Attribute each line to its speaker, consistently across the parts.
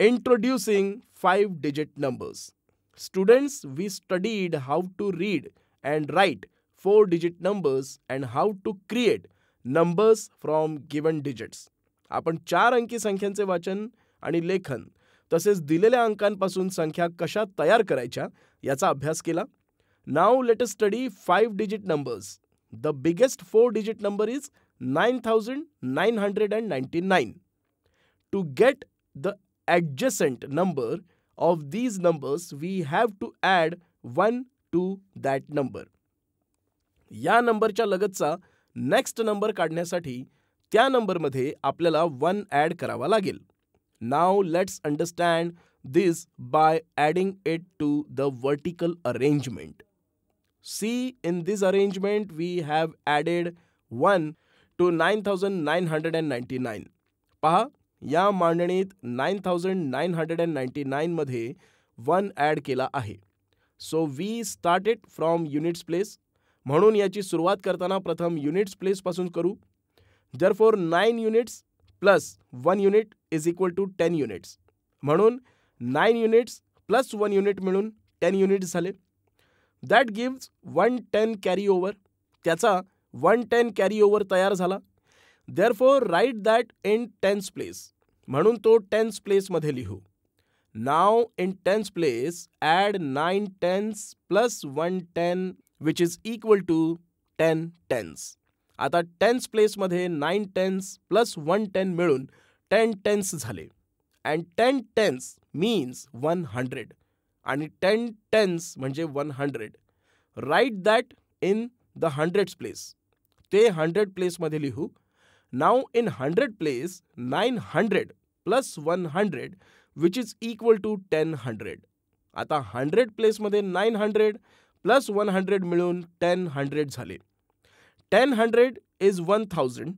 Speaker 1: Introducing 5-digit numbers. Students, we studied how to read and write 4-digit numbers and how to create numbers from given digits. आपण 4 अंकी संख्यांचे वाचन आणि लेखन तसेच दिलेल्या अंकांपासून संख्या कशा तयार करायच्या याचा अभ्यास केला. Now let us study 5-digit numbers. The biggest 4-digit number is 9999. To get the adjacent number of these numbers, we have to add 1 to that number. या नंबरच्या लगतचा नेक्स्ट नंबर काढण्यासाठी त्या नंबरमध्ये आपल्याला 1 ॲड करावा लागेल. Now let's understand this by adding it to the vertical arrangement. See, in this arrangement we have added 1 to 9999. पहा, या मांडणीत 9999 मध्ये 1 ॲड केला आहे. So we start it from units place. म्हणून याची सुरुवात करताना प्रथम युनिट्स प्लेस पासून करू. Therefore 9 units plus 1 unit is equal to 10 units. म्हणून 9 units plus 1 unit मिळून 10 units झाले. That gives 110 carry over. त्याचा 110 carry over तयार झाला. Therefore write that in tens place. म्हणून तो tens place मध्ये लिहू. Now in tens place add 9 tens plus 1 10 which is equal to 10 tens. आता tens place मध्ये 9 tens plus 1 10 मिळून 10 tens झाले. And 10 tens means 100. आणि 10 tens म्हणजे 100. Write that in the hundreds place. ते 100 place मध्ये लिहू. Now in 100 place 900 plus 100 which is equal to 1000. आता 100 place मध्ये 900 plus 100 मिळून 1000 झाले. 1000 is 1000.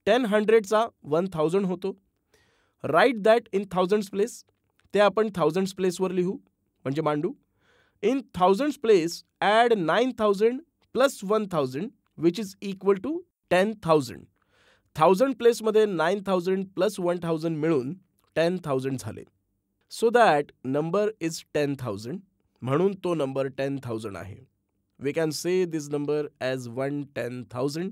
Speaker 1: 1000 चा 1000 होतो. Write that in thousands place. ते आपण thousands place वर लिहू म्हणजे मांडू. In thousands place add 9000 plus 1000 which is equal to 10,000. 1000 place मध्ये 9000 plus 1000 मिळून 10,000 झाले. So that number is 10,000. म्हणून तो नंबर 10,000 आहे. We can say this number as 110,000.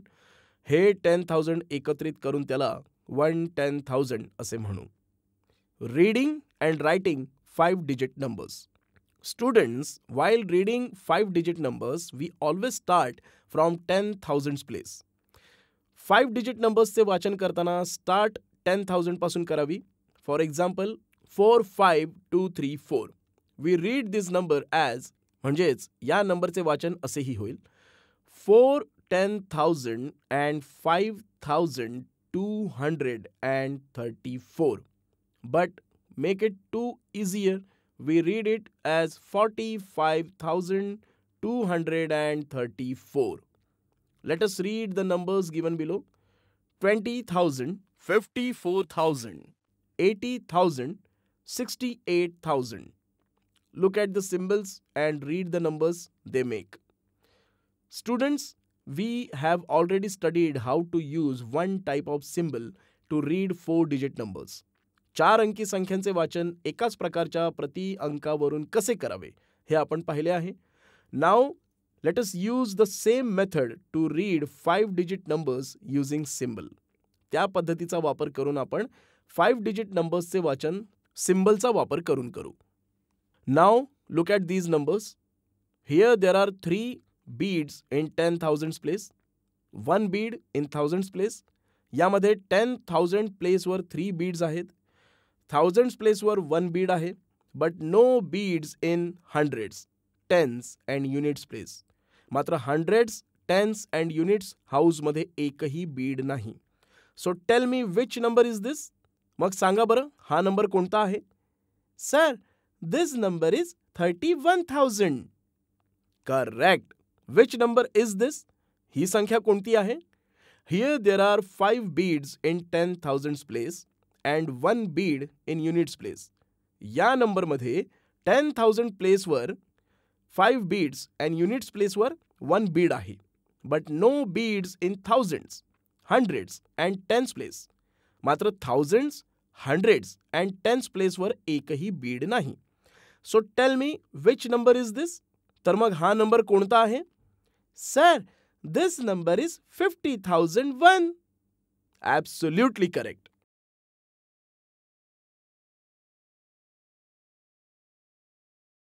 Speaker 1: हे 10,000 एकत्रित करून त्याला 110,000 असे म्हणू. Reading and writing 5-digit numbers. Students, while reading 5-digit numbers, we always start from 10,000 place. 5-digit numbers चे वाचन करताना start 10,000 पासून करावी. For example, 45234. We read this number as म्हणजेच या नंबरचे वाचन असेही होईल 4 10,000 and 5,234. But make it too easier. We read it as 45,234. Let us read the numbers given below. 20,000, 54,000, 80,000, 68,000. Look at the symbols and read the numbers they make. Students, we have already studied how to use one type of symbol to read 4-digit numbers. 4 अंकी संख्यांचे वाचन एकाच प्रकारच्या प्रति अंकावरून कसे करावे हे आपण पाहिले आहे. Now let us use the same method to read 5-digit numbers using symbol. त्या पद्धतीचा वापर करून आपण 5-digit numbers चे वाचन सिम्बलचा वापर करून करू. Now look at these numbers. Here there are 3 beads in 10,000 place. 1 bead in thousands place. यामध्ये 10,000 place वर 3 beads आहेत. Thousands place वर 1 bead आहे. But no beads in hundreds, tens and units place. मात्र hundreds, tens and units house मध्ये एकही bead नाही. So tell me which number is this? मग सांगा बरं हा नंबर कोणता आहे? Sir, this number is 31,000. Correct. Which number is this? ही संख्या कोणती आहे? Here there are 5 beads in 10,000 place and 1 bead in units place. या नंबरमध्ये 10,000 place वर 5 beads and units place वर 1 bead आहे. But no beads in thousands, hundreds and tens place. मात्र thousands, hundreds and tens प्लेसवर एकही बीड नाही. So tell me which number is this? तर मग हा नंबर कोणता आहे? Sir, this number is 50,001. Absolutely correct.